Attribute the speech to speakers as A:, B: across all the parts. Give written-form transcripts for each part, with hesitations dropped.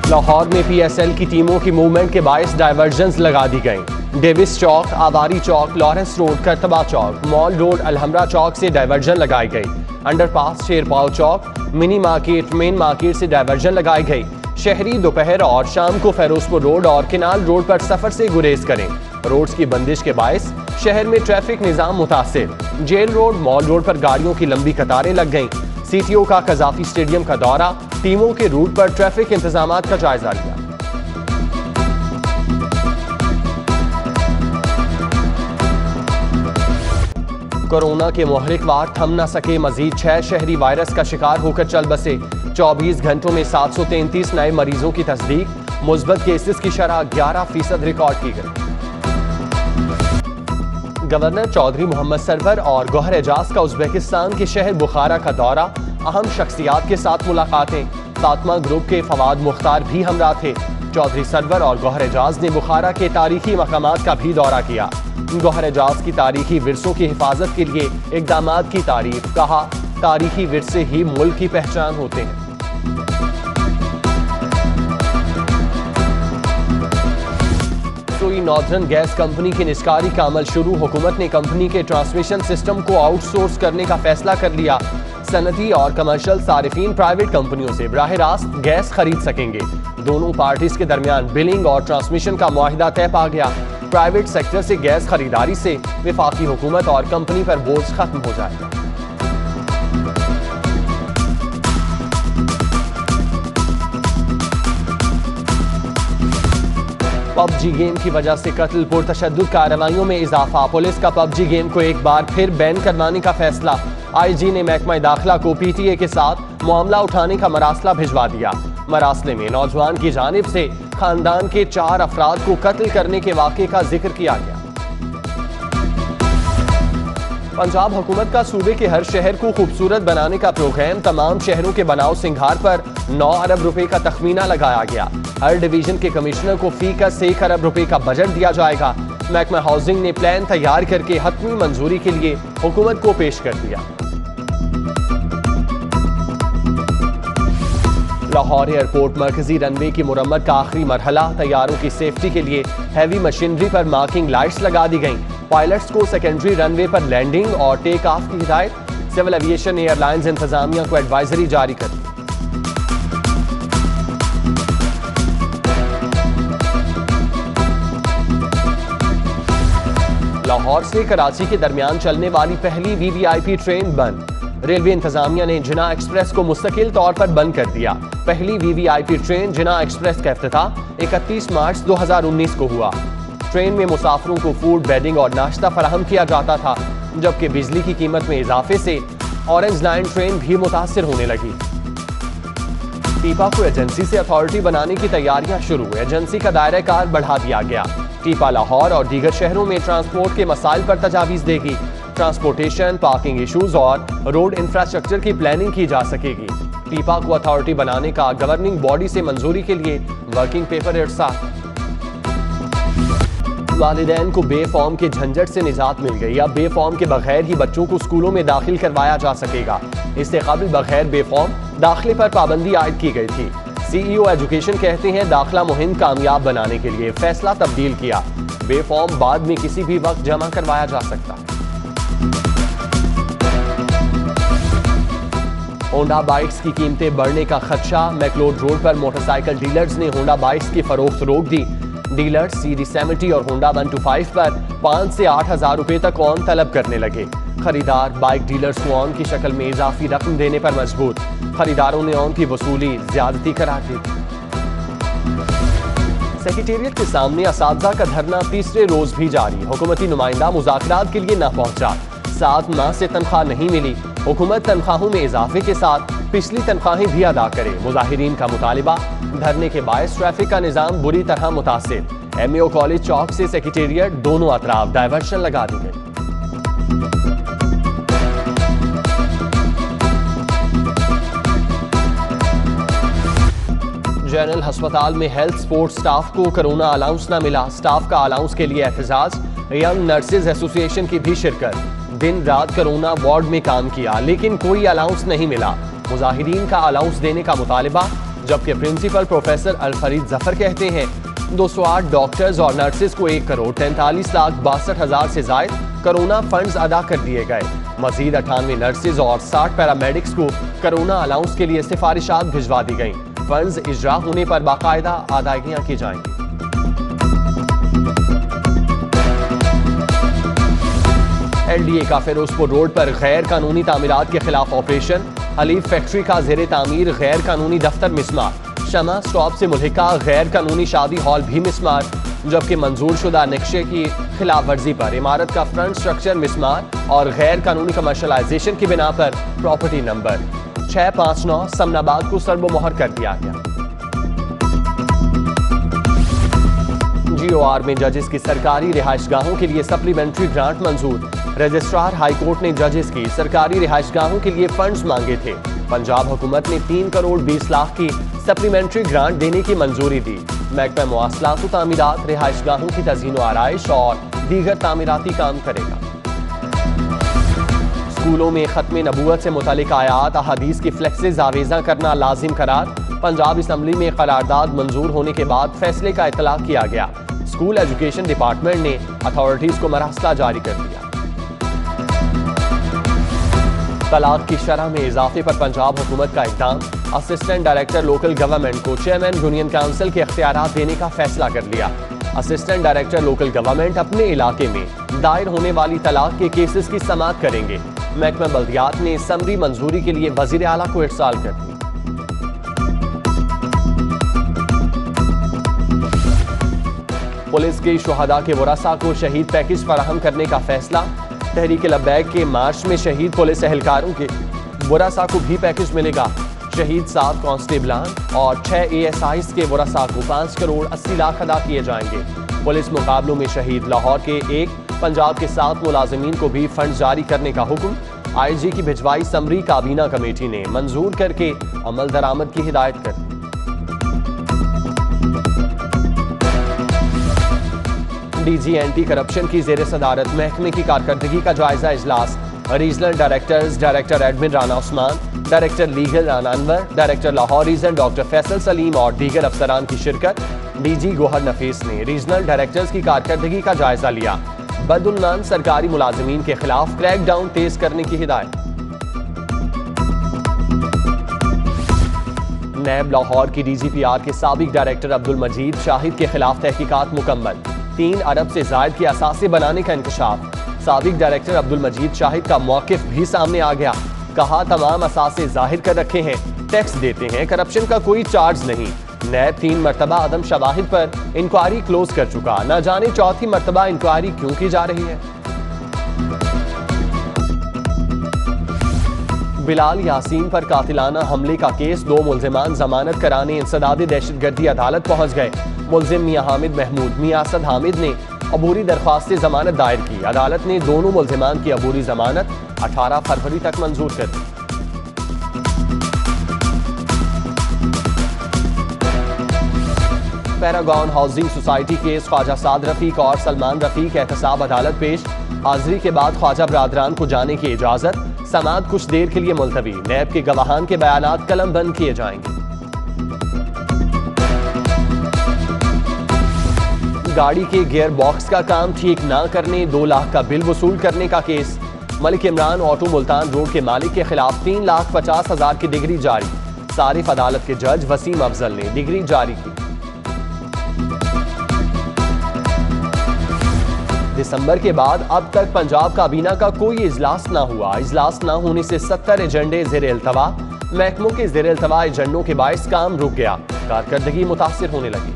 A: लाहौर में PSL की टीमों की मूवमेंट के बायस डाइवर्जन्स लगा दी गई। डेविस चौक, आवारी चौक, लॉरेंस रोड, करतबा चौक, मॉल रोड, अलहमरा चौक से डाइवर्जन लगाई गई। अंडरपास, शेरपाव चौक, मिनी मार्केट, मेन मार्केट से डाइवर्जन लगाई गई। शहरी दोपहर और शाम को फेरोजपुर रोड और किनाल रोड पर सफर से गुरेज करें। रोड्स की बंदिश के बायस शहर में ट्रैफिक निजाम मुतासिर। जेल रोड, मॉल रोड पर गाड़ियों की लंबी कतारें लग गईं। CTO का कजाफी स्टेडियम का दौरा, टीमों के रूट पर ट्रैफिक इंतजामात का जायजा लिया। कोरोना के मुहरिक वार थम न सके, मजीद 6 शहरी वायरस का शिकार होकर चल बसे। 24 घंटों में 733 नए मरीजों की तस्दीक। मुस्बत केसेस की शरह 11% रिकॉर्ड की गई। गवर्नर चौधरी मोहम्मद सरवर और गौहर एजाज का उज्बेकिस्तान के शहर बुखारा का दौरा, अहम शख्सियात के साथ मुलाकातें। फातिमा ग्रुप के फवाद मुख्तार भी हमरा थे। चौधरी सरवर और गौहर एजाज ने बुखारा के तारीखी मकामात का भी दौरा किया। गौहर एजाज की तारीखी विरसों की हिफाजत के लिए इक़दामात की तारीफ। कहा, तारीखी विरसे ही मुल्क की पहचान होते हैं। सोई नॉर्दर्न गैस कंपनी की निस्कारी का अमल शुरू। हुकूमत ने कंपनी के ट्रांसमिशन सिस्टम को आउटसोर्स करने का फैसला कर लिया। सनती और कमर्शियल सारिफीन प्राइवेट कंपनियों से बराह रास्त गैस खरीद सकेंगे। दोनों पार्टीज के दरमियान बिलिंग और ट्रांसमिशन का मुआहिदा तय पा गया। प्राइवेट सेक्टर से गैस खरीदारी से वफाकी हुकूमत और कंपनी पर बोझ खत्म हो जाएगा। PUBG गेम की वजह से कत्ल पुरतशद्दुद कार्रवाइयों में इजाफा। पुलिस का PUBG गेम को एक बार फिर बैन करवाने का फैसला। IG ने महकमा दाखिला को PTA के साथ मामला उठाने का मरासला भिजवा दिया। मरासले में नौजवान की जानिब से खानदान के 4 अफराद को कत्ल करने के वाक़े का जिक्र किया गया। पंजाब हुकूमत का सूबे के हर शहर को खूबसूरत बनाने का प्रोग्राम। तमाम शहरों के बनाव सिंगार पर 9 अरब रुपए का तखमीना लगाया गया। हर डिवीजन के कमिश्नर को फी का 1 अरब रुपए का बजट दिया जाएगा। महकमा हाउसिंग ने प्लान तैयार करके हतमी मंजूरी के लिए हुकूमत को पेश कर दिया। लाहौर एयरपोर्ट मरकजी रनवे की मुरम्मत का आखिरी मरहला। तैयारों की सेफ्टी के लिए हैवी मशीनरी पर मार्किंग लाइट्स लगा दी गईं। पायलट्स को सेकेंडरी रनवे पर लैंडिंग और टेक ऑफ की हिदायत। सिविल एविएशन एयरलाइंस इंतजामिया को एडवाइजरी जारी कर दी। लाहौर से कराची के दरमियान चलने वाली पहली VVIP ट्रेन बंद। रेलवे इंतजामिया ने जिना एक्सप्रेस को मुस्तकिल तौर पर बंद कर दिया। पहली VVIP ट्रेन जिना एक्सप्रेस का इफ्तिताह 31 मार्च 2019 को हुआ। ट्रेन में मुसाफिरों को फूड, बेडिंग और नाश्ता फराहम किया जाता था, जबकि बिजली की कीमत में इजाफे से ऑरेंज लाइन ट्रेन भी मुतासिर होने लगी। टीपा को एजेंसी से अथॉरिटी बनाने की तैयारियां शुरू। एजेंसी का दायरा कार बढ़ा दिया गया। टीपा लाहौर और दीगर शहरों में ट्रांसपोर्ट के मसाइल पर तजावीज़ देगी। ट्रांसपोर्टेशन, पार्किंग इशूज और रोड इंफ्रास्ट्रक्चर की प्लानिंग की जा सकेगी। टीपा को अथॉरिटी बनाने का गवर्निंग बॉडी से मंजूरी के लिए वर्किंग पेपर इरसाल। वालिदैन को बे फॉर्म के झंझट से निजात मिल गई। अब बे फॉर्म के बगैर ही बच्चों को स्कूलों में दाखिल करवाया जा सकेगा। इससे कबल बगैर बे फॉर्म दाखिले पर पाबंदी आयद की गई थी। CEO एजुकेशन कहते हैं दाखिला मुहिम कामयाब बनाने के लिए फैसला तब्दील किया। बे फॉर्म बाद में किसी भी वक्त जमा करवाया जा सकता। होंडा बाइक्स की कीमतें बढ़ने का खदशा। मैकलोड रोड पर मोटरसाइकिल डीलर्स ने होंडा बाइक्स की फरोख्त रोक दी। डीलर्स CD70 और होंडा 125 पर 5 से 8 हजार रुपए तक ऑन तलब करने लगे। खरीदार बाइक डीलर्स को ऑन की शक्ल में इजाफी रकम देने पर मजबूर। खरीदारों ने ऑन की वसूली ज्यादती करार दी। सेक्रेटेरिएट के सामने असातिज़ा का धरना तीसरे रोज भी जारी। हुकूमती नुमाइंदा मुज़ाकरात के लिए न पहुंचा। 7 माह से तनख्वाह नहीं मिली। हुकूमत तनख्वाहों में इजाफे के साथ पिछली तनख्वाहें भी अदा करे। मुजाहिरीन का मुतालिबा। धरने के बायस ट्रैफिक का निजाम बुरी तरह मुतासिर। MAO कॉलेज चौक से सेक्रेटेरिएट दोनों अतराफ डायवर्शन लगा दी गई। जनरल अस्पताल में हेल्थ सपोर्ट स्टाफ को कोरोना अलाउंस न मिला। स्टाफ का अलाउंस के लिए एहतजाज। यंग नर्सेज एसोसिएशन की भी शिरकत। दिन रात कोरोना वार्ड में काम किया लेकिन कोई अलाउंस नहीं मिला। मुजाहिरीन का अलाउंस देने का मुतालिबा। जबकि प्रिंसिपल प्रोफेसर अलफरीद जफर कहते हैं 208 डॉक्टर्स और नर्सेज को 1,43,62,60,000 से जायद कोरोना फंड्स अदा कर दिए गए। मजीद 98 नर्सेज और 60 पैरामेडिक्स को कोरोना अलाउंस के लिए सिफारिशात भिजवा दी गई। फंड्स इजरा होने पर बाकायदा अदायगियां की जाएंगी। LDA का फिरोजपुर रोड पर गैर कानूनी तामीरात के खिलाफ ऑपरेशन। हलीफ फैक्ट्री का जेर तामीर गैर कानूनी दफ्तर मिसमार। शमा स्टॉप से मुल्हिका गैर कानूनी शादी हॉल भी मिसमार, जबकि मंजूर शुदा नक्शे की खिलाफ वर्जी पर इमारत का फ्रंट स्ट्रक्चर मिसमार और गैर कानूनी कमर्शलाइजेशन की बिना पर प्रॉपर्टी नंबर 659 समनाबाद को सर्वमोहर कर दिया गया। GOR में जजेस की सरकारी रिहाइशगाहों के लिए सप्लीमेंट्री ग्रांट मंजूर। रजिस्ट्रार हाईकोर्ट ने जजेस की सरकारी रिहाइशगाहों के लिए फंड्स मांगे थे। पंजाब हुकूमत ने 3 करोड़ 20 लाख की सप्लीमेंट्री ग्रांट देने की मंजूरी दी। महकमा मवासलात व तामीरात रिहाइशगाहों की तज़ीन व आराइश और दीगर तामीराती काम करेगा। स्कूलों में खत्म नबूवत से मुतालिक आयात अहादीस की फ्लेक्सेज आवेजा करना लाजिम करार। पंजाब असम्बली में करारदाद मंजूर होने के बाद फैसले का इतलाक किया गया। स्कूल एजुकेशन डिपार्टमेंट ने अथॉरिटीज को मरहसला जारी कर दिया। तलाक की शरह में इजाफे पर पंजाब हुकूमत का इक़दाम। असिस्टेंट डायरेक्टर लोकल गवर्नमेंट को चेयरमैन यूनियन काउंसिल के इख्तियारात देने का फैसला कर लिया। असिस्टेंट डायरेक्टर लोकल गवर्नमेंट अपने इलाके में दायर होने वाली तलाक के केसेस की समाअत करेंगे। महकमा बल्दियात ने समरी मंजूरी के लिए वजीर आला को इरसाल कर दिया। पुलिस के शुहदा के वरासा को शहीद पैकेज फराहम करने का फैसला। तहरीक लब्बैक के मार्च में शहीद पुलिस एहलकारों के वरासा को भी पैकेज मिलेगा। शहीद 7 कांस्टेबलान और 6 ASIs के वरासा को 5 करोड़ 80 लाख अदा किए जाएंगे। पुलिस मुकाबलों में शहीद लाहौर के 1, पंजाब के 7 मुलाजिमीन को भी फंड जारी करने का हुक्म। IG की भिजवाई समरी काबीना कमेटी ने मंजूर करके अमल दरामद की हिदायत कर दी। DG एंटी करप्शन की जेर सदारत महकमे की कारकर्दगी का जायजा इजलास। Regional directors director admin Rana Usman, director legal Rana Anwar, director Lahore region doctor Faisal Saleem और दीगर अफसरान की शिरकत। DG गोहर नफीस ने रीजनल डायरेक्टर्स की कारकर्दगी का जायजा लिया। बदउन्नान सरकारी मुलाजिमीन के खिलाफ क्रैकडाउन तेज करने की हिदायत। नैब लाहौर की DGPR के साबिक डायरेक्टर अब्दुल मजीद शाहिद के खिलाफ तहकीकात मुकम्मल। 3 अरब से जायद की असासे बनाने का इंकशाफ। साबिक डायरेक्टर अब्दुल मजीद शाहिद का मौकिफ भी सामने आ गया। कहा तमाम असासे जाहिर कर रखे हैं, टैक्स देते हैं, करप्शन का कोई चार्ज नहीं। नैब 3 मरतबा अदम शवाहिद पर इंक्वायरी क्लोज कर चुका, न जाने चौथी मरतबा इंक्वायरी क्यों की जा रही है। बिलाल यासीन पर कातिलाना हमले का केस। 2 मुल्जिमान जमानत कराने इंसदाद दहशतगर्दी अदालत पहुंच गए। मुल्जिम मियां हामिद महमूद, मियां असद हामिद ने अबूरी दरख्वास्त जमानत दायर की। अदालत ने दोनों मुल्जिमान की अबूरी जमानत 18 फरवरी तक मंजूर कर दी। Paragon housing society case. Khawaja Saad Rafique और सलमान रफीक एहतसाब अदालत पेश। हाजिरी के बाद ख्वाजा बरादरान को जाने की इजाजत। समाअत कुछ देर के लिए मुलतवी। नैब के गवाहान के बयानात कलम बंद किए जाएंगे। गाड़ी के गियर बॉक्स का काम ठीक ना करने 2 लाख का बिल वसूल करने का case. Malik Imran auto Multan road के मालिक के खिलाफ 3,50,000 की डिग्री जारी। सारिफ अदालत के जज वसीम अफजल ने डिग्री जारी की। दिसंबर के बाद अब तक पंजाब काबीना का कोई इजलास ना हुआ। इजलास ना होने से 70 एजेंडे ज़ेर इल्तवा। महकमों के ज़ेर इल्तवा एजेंडों के बायस काम रुक गया, कारकर्दगी मुतासिर होने लगी।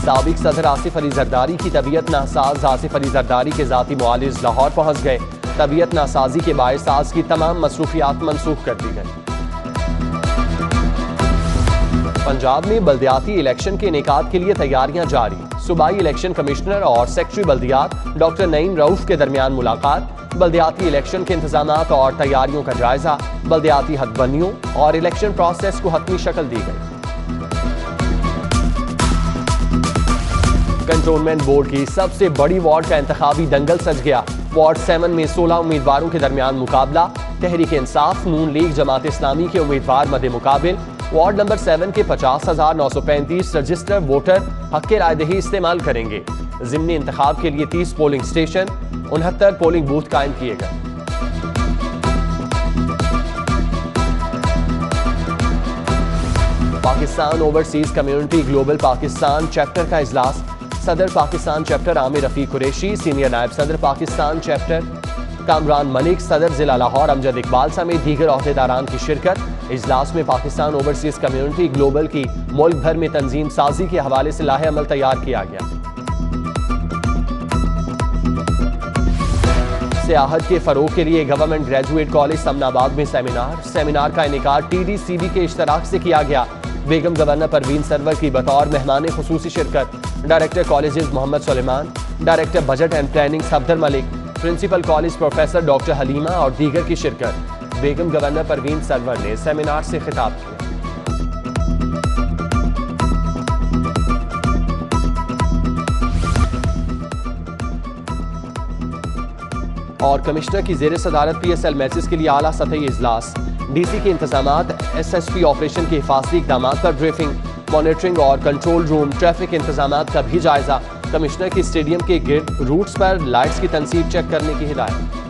A: साबिक सदर आसिफ अली जरदारी की तबीयत नासाज। आसिफ अली जरदारी के जाती मुआलिज लाहौर पहुंच गए। तबीयत नासाजी के बायस आज की तमाम मसरूफियात मनसूख कर दी गई। पंजाब में बल्दियाती इलेक्शन के इनेकाद के लिए तैयारियां जारी। सूबाई इलेक्शन कमिश्नर और सेक्रेटरी बल्दियात डॉक्टर नईम रऊफ के दरमियान मुलाकात। बल्दियाती इलेक्शन के इंतजामात और तैयारियों का जायजा। बल्दियाती हदबंदियों और इलेक्शन प्रोसेस को हतमी शक्ल दी गई। कंटोनमेंट बोर्ड की सबसे बड़ी वार्ड का इंतखाबी दंगल सज गया। वार्ड 7 में 16 उम्मीदवारों के दरमियान मुकाबला। तहरीक इंसाफ, नून लीग, जमात इस्लामी के उम्मीदवार मद्दे मुकाबिल। वार्ड नंबर 7 के 50,935 रजिस्टर वोटर हक के रायदही इस्तेमाल करेंगे। ज़िमनी इंतखाब के लिए 30 पोलिंग स्टेशन, 69 पोलिंग बूथ कायम किए गए। Pakistan overseas community global Pakistan chapter का इजलास। सदर पाकिस्तान चैप्टर आमिर रफीक कुरैशी, सीनियर नायब सदर पाकिस्तान चैप्टर कामरान मलिक, सदर जिला लाहौर अमजद इकबाल समेत दीगर अहदेदारान की शिरकत। इजलास में पाकिस्तान ओवरसीज कम्युनिटी ग्लोबल की मुल्क भर में तंजीम साजी के हवाले से लाहे अमल तैयार किया गया। सियाहत के फरोग के लिए गवर्नमेंट ग्रेजुएट कॉलेज समनाबाद में सेमिनार का इनेकाद TDCB के इश्तराक से किया गया। बेगम गवर्नर परवीन सरवर की बतौर मेहमान खुसूसी शिरकत। Director colleges Mohammad Suleman, director budget and planning Safdar Malik, principal college professor doctor Halima और दीगर की शिरकत। बेगम गवर्नर परवीन सरवर ने सेमिनार से खिताब किया। और कमिश्नर की जेर सदारत PSL मैचेस के लिए आला सतही इजलास। DC के इंतजामात, SSP ऑपरेशन के हिफाजती इकदाम पर ब्रीफिंग, मॉनिटरिंग और कंट्रोल रूम, ट्रैफिक इंतजामात का भी जायजा। कमिश्नर की स्टेडियम के गिर्द रूट्स पर लाइट्स की तनसीब चेक करने की हिदायत।